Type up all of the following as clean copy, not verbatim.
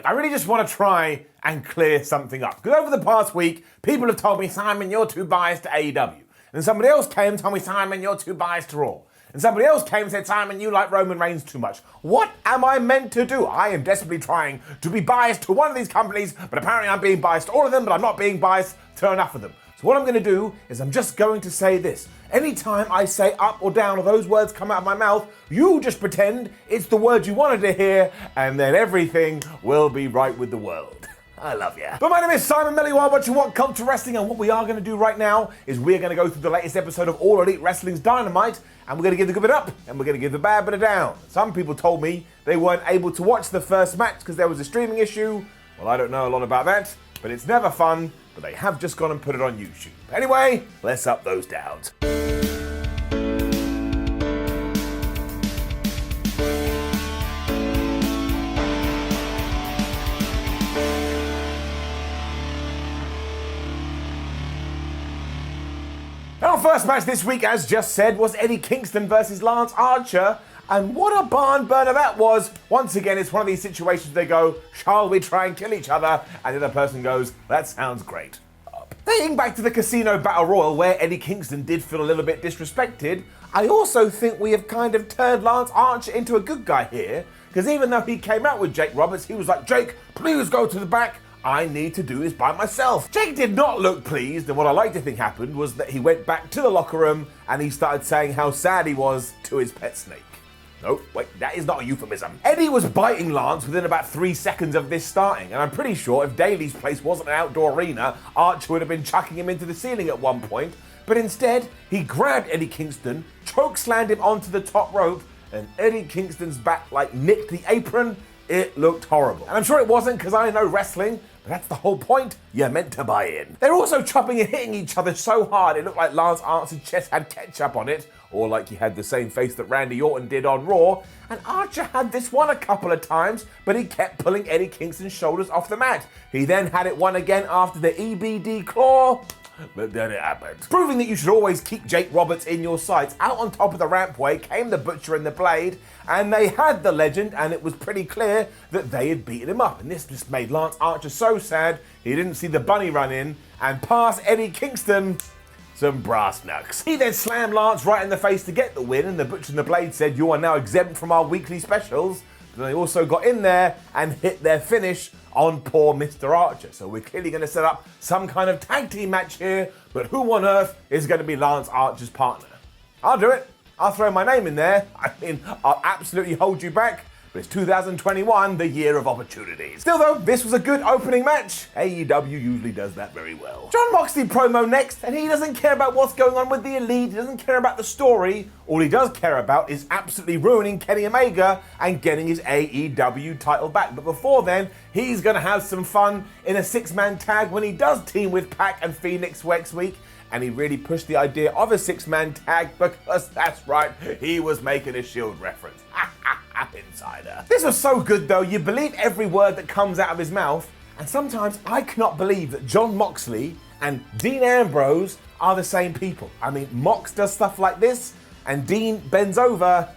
Look, I really just want to try and clear something up. Because over the past week, people have told me, Simon, you're too biased to AEW. And somebody else came and told me, Simon, you're too biased to Raw. And somebody else came and said, Simon, you like Roman Reigns too much. What am I meant to do? I am desperately trying to be biased to one of these companies, but apparently I'm being biased to all of them, but I'm not being biased to enough of them. So what I'm going to do is I'm just going to say this. Anytime I say up or down or those words come out of my mouth, you just pretend it's the word you wanted to hear, and then everything will be right with the world. I love you. But my name is Simon Melly, you are watching WhatCulture Wrestling, and what we are going to do right now is we're going to go through the latest episode of All Elite Wrestling's Dynamite, and we're going to give the good bit up, and we're going to give the bad bit down. Some people told me they weren't able to watch the first match because there was a streaming issue. Well, I don't know a lot about that, but it's never fun, but they have just gone and put it on YouTube. Anyway, let's up those downs. Our first match this week, as just said, was Eddie Kingston versus Lance Archer. And what a barn burner that was. Once again, it's one of these situations they go, shall we try and kill each other? And the other person goes, that sounds great. Dating back to the Casino Battle Royal, where Eddie Kingston did feel a little bit disrespected, I also think we have kind of turned Lance Archer into a good guy here. Because even though he came out with Jake Roberts, he was like, Jake, please go to the back. I need to do this by myself. Jake did not look pleased, and what I like to think happened was that he went back to the locker room and he started saying how sad he was to his pet snake. No, wait, that is not a euphemism. Eddie was biting Lance within about 3 seconds of this starting, and I'm pretty sure if Daly's place wasn't an outdoor arena, Archer would have been chucking him into the ceiling at one point, but instead, he grabbed Eddie Kingston, chokeslammed him onto the top rope, and Eddie Kingston's back nicked the apron. It looked horrible. And I'm sure it wasn't because I know wrestling, but that's the whole point. You're meant to buy in. They're also chopping and hitting each other so hard it looked like Lance Archer's chest had ketchup on it, or like he had the same face that Randy Orton did on Raw. And Archer had this one a couple of times, but he kept pulling Eddie Kingston's shoulders off the mat. He then had it won again after the EBD claw. But then it happened. Proving that you should always keep Jake Roberts in your sights, out on top of the rampway came the Butcher and the Blade, and they had the Legend, and it was pretty clear that they had beaten him up. And this just made Lance Archer so sad he didn't see the bunny run in and pass Eddie Kingston some brass knucks. He then slammed Lance right in the face to get the win, and the Butcher and the Blade said, you are now exempt from our weekly specials. But they also got in there and hit their finish on poor Mr. Archer. So we're clearly going to set up some kind of tag team match here, but who on earth is going to be Lance Archer's partner? I'll do it. I'll throw my name in there. I mean, I'll absolutely hold you back. But it's 2021, the year of opportunities. Still though, this was a good opening match. AEW usually does that very well. Jon Moxley promo next, and he doesn't care about what's going on with the Elite. He doesn't care about the story. All he does care about is absolutely ruining Kenny Omega and getting his AEW title back. But before then, he's gonna have some fun in a 6-man tag when he does team with Pac and Phoenix next week. And he really pushed the idea of a 6-man tag because that's right, he was making a Shield reference. Insider. This was so good though, you believe every word that comes out of his mouth, and sometimes I cannot believe that Jon Moxley and Dean Ambrose are the same people. I mean, Mox does stuff like this, and Dean bends over,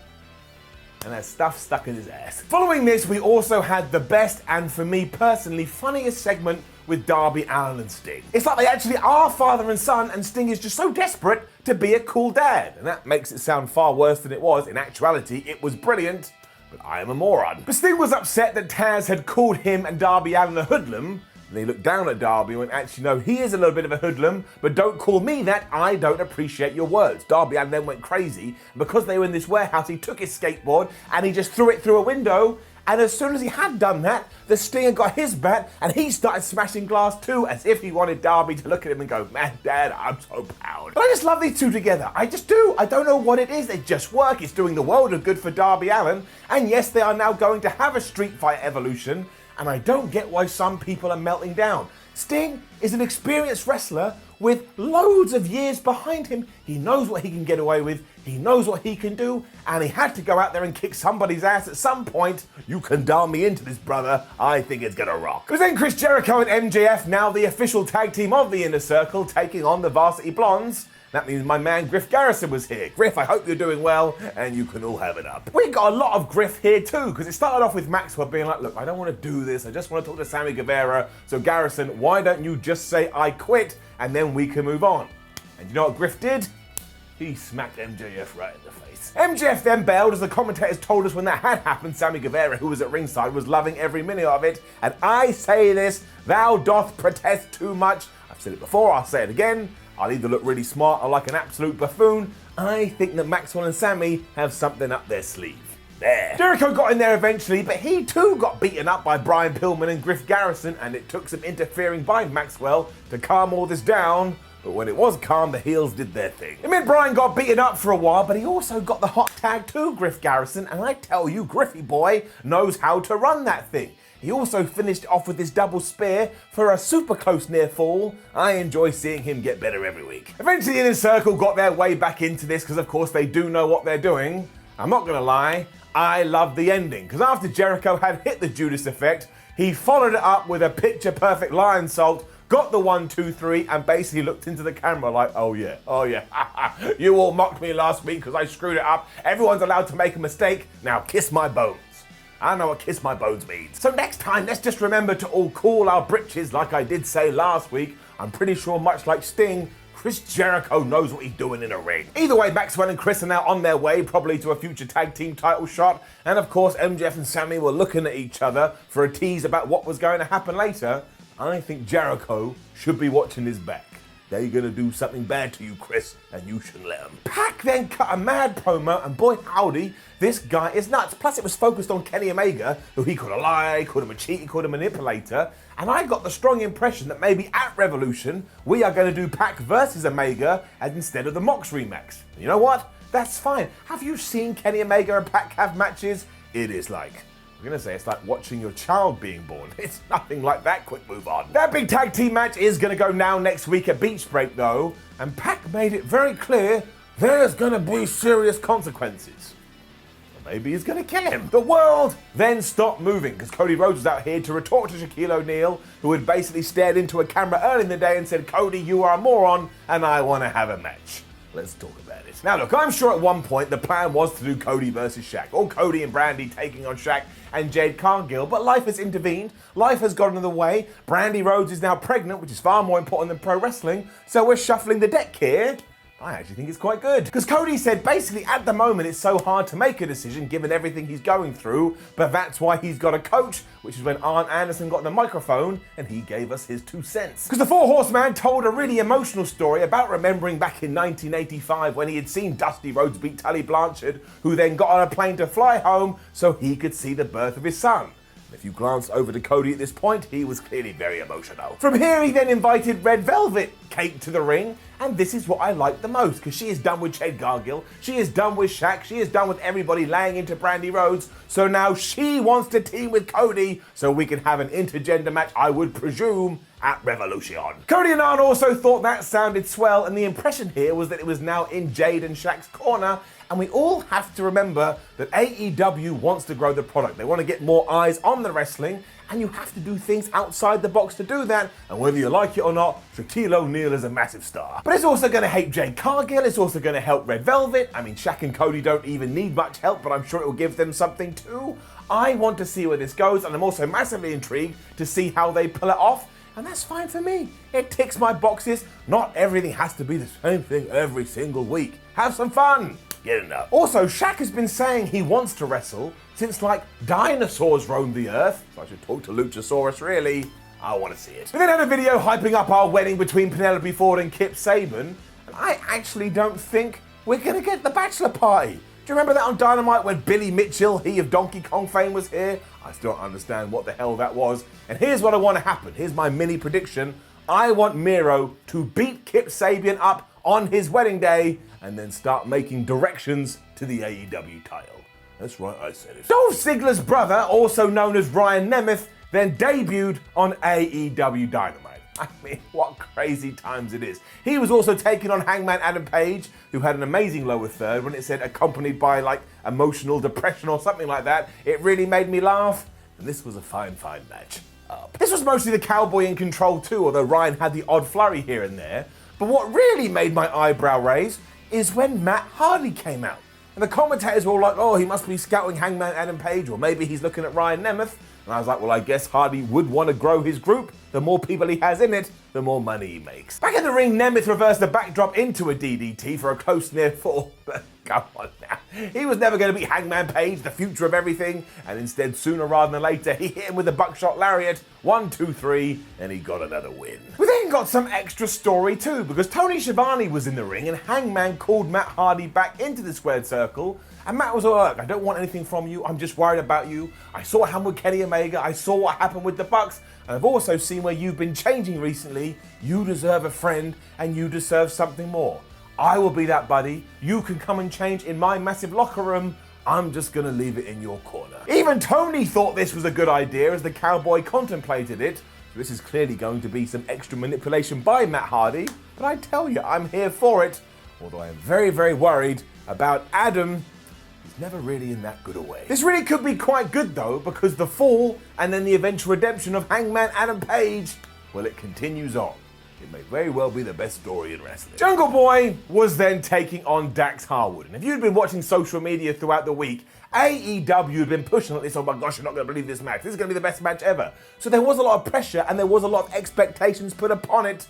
and there's stuff stuck in his ass. Following this, we also had the best, and for me personally, funniest segment with Darby Allin and Sting. It's like they actually are father and son, and Sting is just so desperate to be a cool dad. And that makes it sound far worse than it was. In actuality, it was brilliant, but I am a moron. But Sting was upset that Taz had called him and Darby Allin a hoodlum. And he looked down at Darby and went, actually, no, he is a little bit of a hoodlum, but don't call me that. I don't appreciate your words. Darby Allin then went crazy. And because they were in this warehouse, he took his skateboard and he just threw it through a window. And as soon as he had done that, the Stinger got his bat and he started smashing glass too, as if he wanted Darby to look at him and go, man, Dad, I'm so proud. But I just love these two together. I just do. I don't know what it is. They just work. It's doing the world of good for Darby Allin. And yes, they are now going to have a Street Fighter evolution. And I don't get why some people are melting down. Sting is an experienced wrestler with loads of years behind him. He knows what he can get away with. He knows what he can do. And he had to go out there and kick somebody's ass at some point. You can dial me into this, brother. I think it's gonna rock. It was then Chris Jericho and MJF, now the official tag team of the Inner Circle, taking on the Varsity Blondes. That means my man Griff Garrison was here. Griff, I hope you're doing well, and you can all have it up. We got a lot of Griff here too, because it started off with Maxwell being like, look, I don't want to do this, I just want to talk to Sammy Guevara. So Garrison, why don't you just say I quit, and then we can move on? And you know what Griff did? He smacked MJF right in the face. MJF then bailed, as the commentators told us when that had happened. Sammy Guevara, who was at ringside, was loving every minute of it. And I say this, thou doth protest too much. I've said it before, I'll say it again. I'll either look really smart or like an absolute buffoon. I think that Maxwell and Sammy have something up their sleeve. There. Jericho got in there eventually, but he too got beaten up by Brian Pillman and Griff Garrison, and it took some interfering by Maxwell to calm all this down. But when it was calm, the heels did their thing. It meant Brian got beaten up for a while, but he also got the hot tag too, Griff Garrison, and I tell you, Griffy boy knows how to run that thing. He also finished off with this double spear for a super close near fall. I enjoy seeing him get better every week. Eventually, Inner Circle got their way back into this because, of course, they do know what they're doing. I'm not going to lie, I love the ending, because after Jericho had hit the Judas effect, he followed it up with a picture-perfect lion salt, got the 1, 2, 3, and basically looked into the camera like, oh yeah, you all mocked me last week because I screwed it up. Everyone's allowed to make a mistake. Now kiss my bones. I know what kiss my bones means. So next time, let's just remember to all cool our britches like I did say last week. I'm pretty sure, much like Sting, Chris Jericho knows what he's doing in a ring. Either way, Maxwell and Chris are now on their way, probably to a future tag team title shot. And of course, MJF and Sammy were looking at each other for a tease about what was going to happen later. I think Jericho should be watching his back. They're gonna do something bad to you, Chris, and you shouldn't let them. Pac then cut a mad promo, and boy howdy, this guy is nuts. Plus it was focused on Kenny Omega, who he called a lie, called him a cheat, he called a manipulator. And I got the strong impression that maybe at Revolution, we are gonna do Pac versus Omega as instead of the Mox rematch. And you know what? That's fine. Have you seen Kenny Omega and Pac have matches? It is like, I'm gonna say it's like watching your child being born. It's nothing like that. Quick move on. That big tag team match is gonna go now next week at Beach Break though, and Pac made it very clear there's gonna be serious consequences. Or maybe he's gonna kill him. The world then stopped moving because Cody Rhodes was out here to retort to Shaquille O'Neal, who had basically stared into a camera early in the day and said, Cody, you are a moron and I wanna have a match. Let's talk about it. Now look, I'm sure at one point the plan was to do Cody versus Shaq, or Cody and Brandy taking on Shaq and Jade Cargill, but life has intervened, life has gotten in the way, Brandy Rhodes is now pregnant, which is far more important than pro wrestling, so we're shuffling the deck here. I actually think it's quite good. Because Cody said basically at the moment it's so hard to make a decision given everything he's going through, but that's why he's got a coach, which is when Arn Anderson got the microphone and he gave us his 2 cents. Because the Four Horseman told a really emotional story about remembering back in 1985 when he had seen Dusty Rhodes beat Tully Blanchard, who then got on a plane to fly home so he could see the birth of his son. If you glance over to Cody at this point, he was clearly very emotional. From here, he then invited Red Velvet Kate to the ring, and this is what I like the most, because she is done with Jade Cargill, she is done with Shaq, she is done with everybody laying into Brandy Rhodes, so now she wants to team with Cody so we can have an intergender match, I would presume, at Revolution. Cody and Arn also thought that sounded swell, and the impression here was that it was now in Jade and Shaq's corner. And we all have to remember that AEW wants to grow the product. They want to get more eyes on the wrestling, and you have to do things outside the box to do that. And whether you like it or not, Shaquille O'Neal is a massive star. But it's also going to help Jade Cargill, it's also going to help Red Velvet. I mean, Shaq and Cody don't even need much help, but I'm sure it will give them something too. I want to see where this goes, and I'm also massively intrigued to see how they pull it off. And that's fine for me. It ticks my boxes. Not everything has to be the same thing every single week. Have some fun. Get enough. Also, Shaq has been saying he wants to wrestle since like dinosaurs roamed the earth. So I should talk to Luchasaurus really. I want to see it. We then had a video hyping up our wedding between Penelope Ford and Kip Sabian. And I actually don't think we're going to get the bachelor party. Do you remember that on Dynamite when Billy Mitchell, he of Donkey Kong fame, was here? I still don't understand what the hell that was. And here's what I want to happen. Here's my mini prediction. I want Miro to beat Kip Sabian up on his wedding day and then start making directions to the AEW title. That's right, I said it. Dolph Ziggler's brother, also known as Ryan Nemeth, then debuted on AEW Dynamite. I mean, what crazy times it is. He was also taking on Hangman Adam Page, who had an amazing lower third when it said accompanied by like emotional depression or something like that. It really made me laugh, and this was a fine match. This was mostly the Cowboy in control too, although Ryan had the odd flurry here and there. But what really made my eyebrow raise is when Matt Hardy came out. And the commentators were all like, oh, he must be scouting Hangman Adam Page, or maybe he's looking at Ryan Nemeth. And I was like, well, I guess Hardy would want to grow his group. The more people he has in it, the more money he makes. Back in the ring, Nemeth reversed the backdrop into a DDT for a close near fall. But come on now. He was never going to beat Hangman Page, the future of everything. And instead, sooner rather than later, he hit him with a buckshot lariat. 1, 2, 3, and he got another win. We then got some extra story too, because Tony Schiavone was in the ring and Hangman called Matt Hardy back into the squared circle. And Matt was all like, I don't want anything from you, I'm just worried about you. I saw what happened with Kenny Omega, I saw what happened with the Bucks, and I've also seen where you've been changing recently. You deserve a friend, and you deserve something more. I will be that buddy. You can come and change in my massive locker room. I'm just gonna leave it in your corner. Even Tony thought this was a good idea as the Cowboy contemplated it. So this is clearly going to be some extra manipulation by Matt Hardy, but I tell you, I'm here for it. Although I am very, very worried about Adam. He's never really in that good a way. This really could be quite good though, because the fall and then the eventual redemption of Hangman Adam Page, well, it continues on. It may very well be the best story in wrestling. Jungle Boy was then taking on Dax Harwood. And if you'd been watching social media throughout the week, AEW had been pushing like this, oh my gosh, you're not going to believe this match. This is going to be the best match ever. So there was a lot of pressure and there was a lot of expectations put upon it.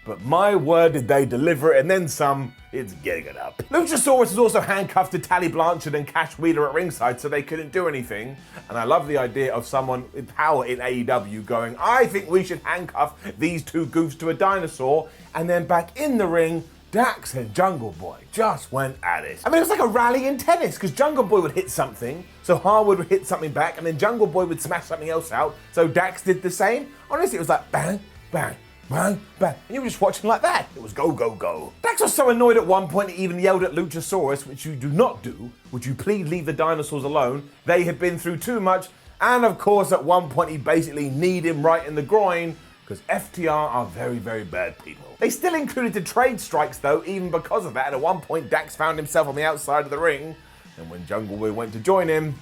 But my word, did they deliver it, and then some. It's getting it up. Luchasaurus was also handcuffed to Tally Blanchard and Cash Wheeler at ringside, so they couldn't do anything. And I love the idea of someone with power in AEW going, I think we should handcuff these two goofs to a dinosaur. And then back in the ring, Dax and Jungle Boy just went at it. I mean, it was like a rally in tennis, because Jungle Boy would hit something, so Harwood would hit something back, and then Jungle Boy would smash something else out, so Dax did the same. Honestly, it was like bang, bang, bang, bang. And you were just watching like that. It was go, go, go. Dax was so annoyed at one point he even yelled at Luchasaurus, which you do not do. Would you please leave the dinosaurs alone? They had been through too much. And of course, at one point he basically kneed him right in the groin, because FTR are very, very bad people. They still included the trade strikes though, even because of that. And at one point, Dax found himself on the outside of the ring. And when Jungle Boy went to join him,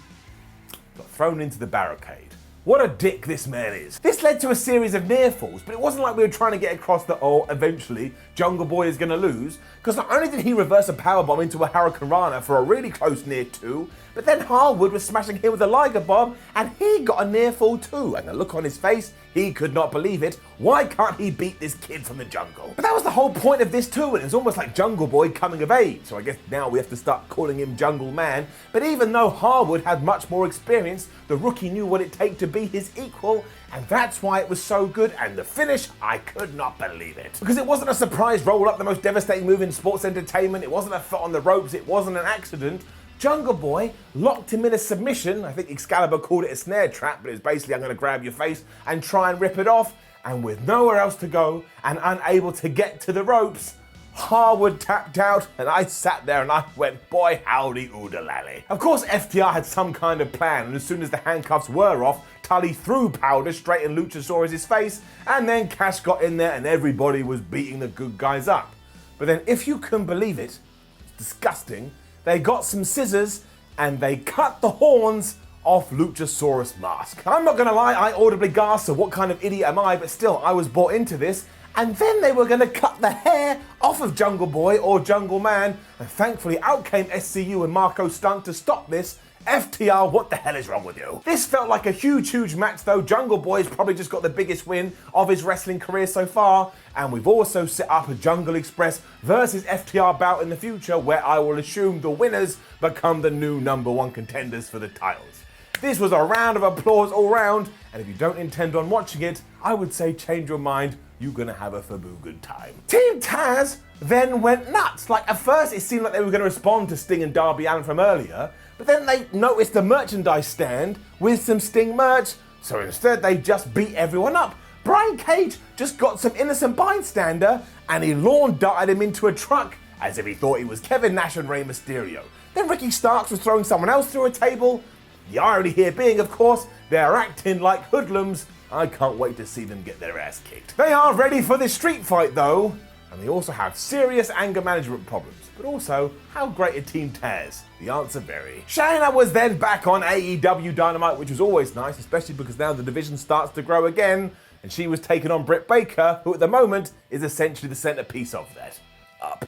got thrown into the barricade. What a dick this man is. This led to a series of near falls, but it wasn't like we were trying to get across that, oh, eventually Jungle Boy is gonna lose, because not only did he reverse a powerbomb into a Hurricane Rana for a really close near two, but then Harwood was smashing him with a Liger Bomb, and he got a near fall too, and the look on his face, he could not believe it. Why can't he beat this kid from the jungle? But that was the whole point of this too, and it was almost like Jungle Boy coming of age, so I guess now we have to start calling him Jungle Man. But even though Harwood had much more experience, the rookie knew what it takes to be his equal, and that's why it was so good. And the finish, I could not believe it. Because it wasn't a surprise roll-up, the most devastating move in sports entertainment. It wasn't a foot on the ropes. It wasn't an accident. Jungle Boy locked him in a submission. I think Excalibur called it a snare trap, but it was basically, I'm going to grab your face and try and rip it off. And with nowhere else to go and unable to get to the ropes, Harwood tapped out, and I sat there and I went, boy howdy oodalally. Of course, FTR had some kind of plan, and as soon as the handcuffs were off, Tully threw powder straight in Luchasaurus' face, and then Cash got in there and everybody was beating the good guys up. But then, if you can believe it, it's disgusting, they got some scissors and they cut the horns off Luchasaurus' mask. I'm not gonna lie, I audibly gasped, so what kind of idiot am I, but still, I was bought into this. And then they were gonna cut the hair off of Jungle Boy or Jungle Man, and thankfully out came SCU and Marco Stunt to stop this. FTR, what the hell is wrong with you? This felt like a huge, huge match though. Jungle Boy's probably just got the biggest win of his wrestling career so far, and we've also set up a Jungle Express versus FTR bout in the future where I will assume the winners become the new #1 contenders for the titles. This was a round of applause all round, and if you don't intend on watching it, I would say change your mind. You're gonna have a faboo good time. Team Taz then went nuts. Like at first it seemed like they were gonna respond to Sting and Darby Allin from earlier, but then they noticed the merchandise stand with some Sting merch, so instead they just beat everyone up. Brian Cage just got some innocent bystander and he lawn darted him into a truck as if he thought he was Kevin Nash and Rey Mysterio. Then Ricky Starks was throwing someone else through a table. The irony here being, of course, they're acting like hoodlums. I can't wait to see them get their ass kicked. They are ready for this street fight though, and they also have serious anger management problems. But also, how great are Team Taz? The answer very. Shayna was then back on AEW Dynamite, which was always nice, especially because now the division starts to grow again. and she was taking on Britt Baker, who at the moment is essentially the centerpiece of that.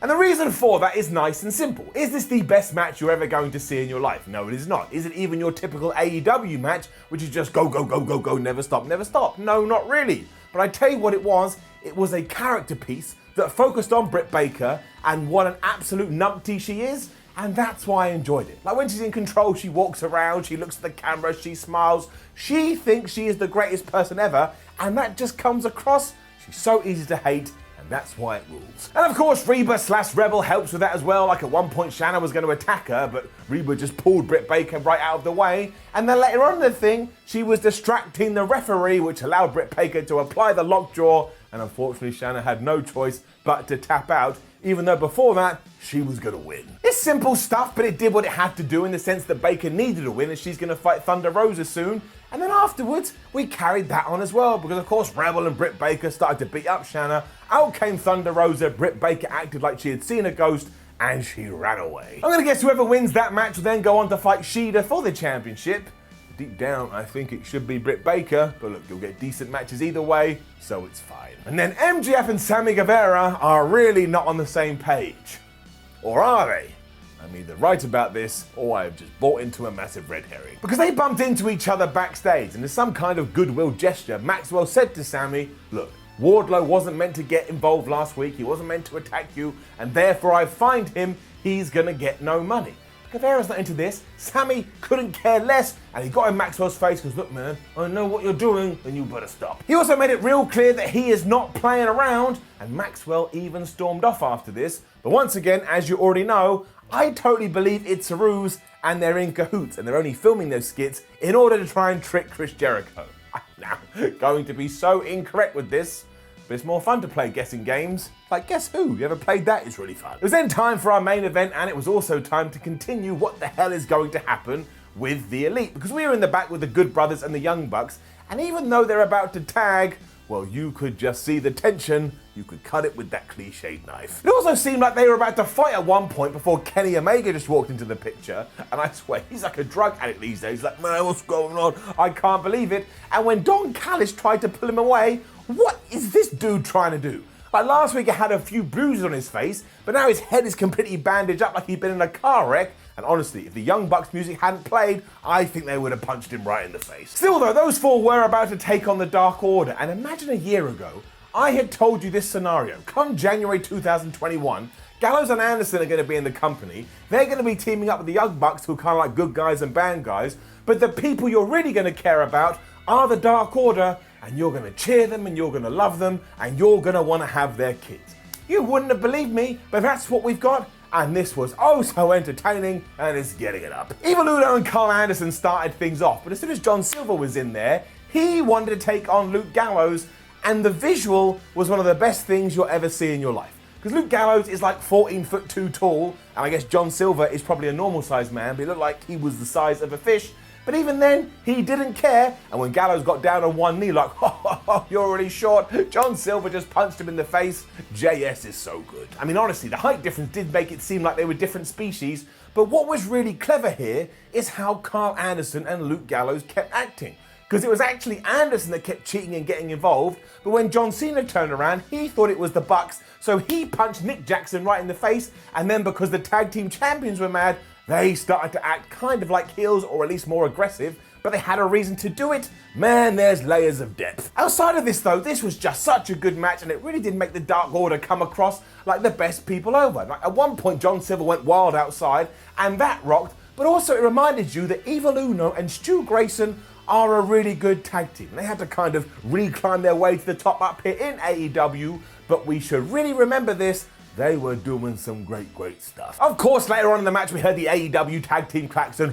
And the reason for that is nice and simple. Is this the best match you're ever going to see in your life? No, it is not. Is it even your typical AEW match, which is just go, go, go, go, go, never stop, never stop? No, not really. But I tell you what it was a character piece that focused on Britt Baker and what an absolute numpty she is, and that's why I enjoyed it. Like when she's in control, she walks around, she looks at the camera, she smiles, she thinks she is the greatest person ever, and that just comes across. She's so easy to hate, and that's why it rules. And of course, Reba/Rebel helps with that as well. Like at one point, Shanna was going to attack her, but Reba just pulled Britt Baker right out of the way. And then later on in the thing, she was distracting the referee, which allowed Britt Baker to apply the lockjaw. And unfortunately, Shanna had no choice but to tap out, even though before that, she was going to win. It's simple stuff, but it did what it had to do in the sense that Baker needed a win, and she's going to fight Thunder Rosa soon. And then afterwards, we carried that on as well, because of course Rebel and Britt Baker started to beat up Shanna. Out came Thunder Rosa, Britt Baker acted like she had seen a ghost, and she ran away. I'm gonna guess whoever wins that match will then go on to fight Shida for the championship. Deep down, I think it should be Britt Baker, but look, you'll get decent matches either way, so it's fine. And then MJF and Sammy Guevara are really not on the same page. Or are they? I'm either right about this, or I've just bought into a massive red herring. Because they bumped into each other backstage, and as some kind of goodwill gesture, Maxwell said to Sammy, look, Wardlow wasn't meant to get involved last week, he wasn't meant to attack you, and therefore I fined him, he's gonna get no money. Guevara's not into this. Sammy couldn't care less, and he got in Maxwell's face because, look man, I know what you're doing, and you better stop. He also made it real clear that he is not playing around, and Maxwell even stormed off after this. But once again, as you already know, I totally believe it's a ruse, and they're in cahoots, and they're only filming those skits in order to try and trick Chris Jericho. I'm now going to be so incorrect with this, but it's more fun to play guessing games. Like Guess Who? You ever played that? It's really fun. It was then time for our main event, and it was also time to continue what the hell is going to happen with the Elite. Because we were in the back with the Good Brothers and the Young Bucks, and even though they're about to tag, well, you could just see the tension. You could cut it with that cliched knife. It also seemed like they were about to fight at one point before Kenny Omega just walked into the picture. And I swear, he's like a drug addict these days. He's like, man, what's going on? I can't believe it. And when Don Callis tried to pull him away, what is this dude trying to do? Like last week, he had a few bruises on his face, but now his head is completely bandaged up like he'd been in a car wreck. And honestly, if the Young Bucks music hadn't played, I think they would have punched him right in the face. Still though, those four were about to take on the Dark Order, and imagine a year ago, I had told you this scenario. Come January 2021, Gallows and Anderson are going to be in the company. They're going to be teaming up with the Young Bucks, who are kind of like good guys and bad guys, but the people you're really going to care about are the Dark Order, and you're going to cheer them, and you're going to love them, and you're going to want to have their kids. You wouldn't have believed me, but that's what we've got. And this was oh so entertaining, and it's getting it up. Evil Uno and Carl Anderson started things off, but as soon as John Silver was in there, he wanted to take on Luke Gallows, and the visual was one of the best things you'll ever see in your life. Because Luke Gallows is like 14'2" tall, and I guess John Silver is probably a normal sized man, but he looked like he was the size of a fish. But even then, he didn't care, and when Gallows got down on one knee like, you're already short, John Silver just punched him in the face. JS is so good. I mean, honestly, the height difference did make it seem like they were different species, but what was really clever here is how Carl Anderson and Luke Gallows kept acting. Because it was actually Anderson that kept cheating and getting involved, but when John Cena turned around, he thought it was the Bucks, so he punched Nick Jackson right in the face, and then because the tag team champions were mad, they started to act kind of like heels, or at least more aggressive, but they had a reason to do it. Man, there's layers of depth. Outside of this though, this was just such a good match, and it really did make the Dark Order come across like the best people over. Like at one point, John Silver went wild outside, and that rocked, but also it reminded you that Evil Uno and Stu Grayson are a really good tag team. They had to kind of reclimb their way to the top up here in AEW, but we should really remember this. They were doing some great stuff. Of course, later on in the match, we heard the AEW tag team klaxon,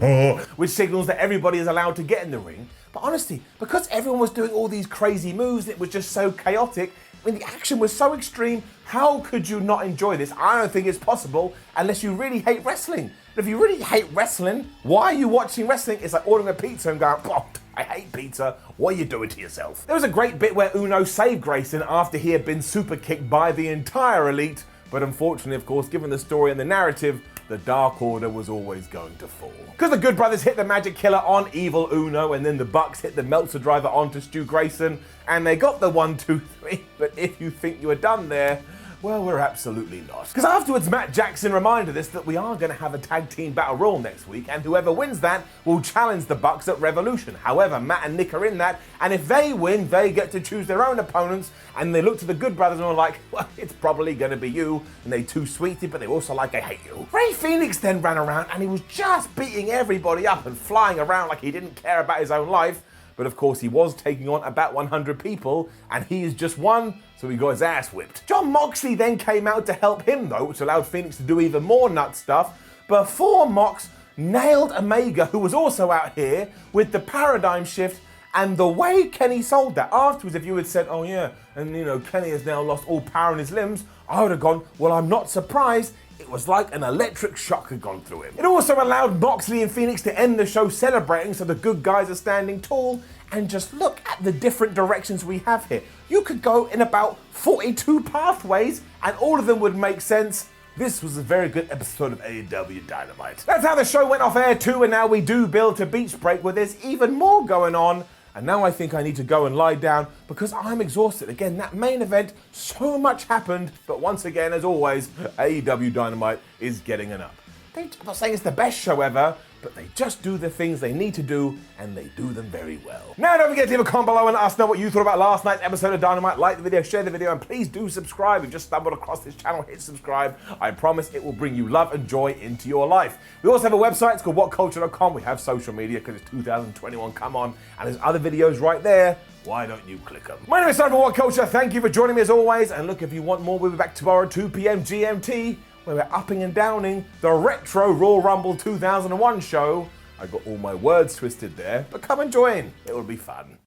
which signals that everybody is allowed to get in the ring. But honestly, because everyone was doing all these crazy moves, it was just so chaotic. I mean, the action was so extreme, how could you not enjoy this? I don't think it's possible unless you really hate wrestling. But if you really hate wrestling, why are you watching wrestling? It's like ordering a pizza and going, oh, I hate pizza. What are you doing to yourself? There was a great bit where Uno saved Grayson after he had been super kicked by the entire Elite. But unfortunately, of course, given the story and the narrative, the Dark Order was always going to fall. Because the Good Brothers hit the Magic Killer on Evil Uno, and then the Bucks hit the Meltzer Driver onto Stu Grayson, and they got the 1, 2, 3. But if you think you were done there, well, we're absolutely not. Because afterwards, Matt Jackson reminded us that we are going to have a tag team battle royal next week, and whoever wins that will challenge the Bucks at Revolution. However, Matt and Nick are in that, and if they win, they get to choose their own opponents, and they look to the Good Brothers and were like, well, it's probably going to be you, and they too sweeted, but they also like, I hate you. Ray Phoenix then ran around, and he was just beating everybody up and flying around like he didn't care about his own life. But of course, he was taking on about 100 people, and he is just one, so he got his ass whipped. Jon Moxley then came out to help him, though, which allowed Phoenix to do even more nut stuff, before Mox nailed Omega, who was also out here, with the paradigm shift. And the way Kenny sold that afterwards, if you had said, oh yeah, and Kenny has now lost all power in his limbs, I would have gone, well, I'm not surprised. It was like an electric shock had gone through him. It also allowed Moxley and Phoenix to end the show celebrating, so the good guys are standing tall. And just look at the different directions we have here. You could go in about 42 pathways, and all of them would make sense. This was a very good episode of AEW Dynamite. That's how the show went off air too, and now we do build to Beach Break, where there's even more going on. And now I think I need to go and lie down because I'm exhausted. Again, that main event, so much happened. But once again, as always, AEW Dynamite is getting an up. I'm not saying it's the best show ever, but they just do the things they need to do, and they do them very well. Now, don't forget to leave a comment below and let us know what you thought about last night's episode of Dynamite. Like the video, share the video, and please do subscribe. If you just stumbled across this channel, hit subscribe. I promise it will bring you love and joy into your life. We also have a website. It's called WhatCulture.com. We have social media because it's 2021. Come on. And there's other videos right there. Why don't you click them? My name is Simon from What Culture. Thank you for joining me as always. And look, if you want more, we'll be back tomorrow at 2 p.m. GMT, where we're upping and downing the retro Royal Rumble 2001 show. I got all my words twisted there, but come and join. It will be fun.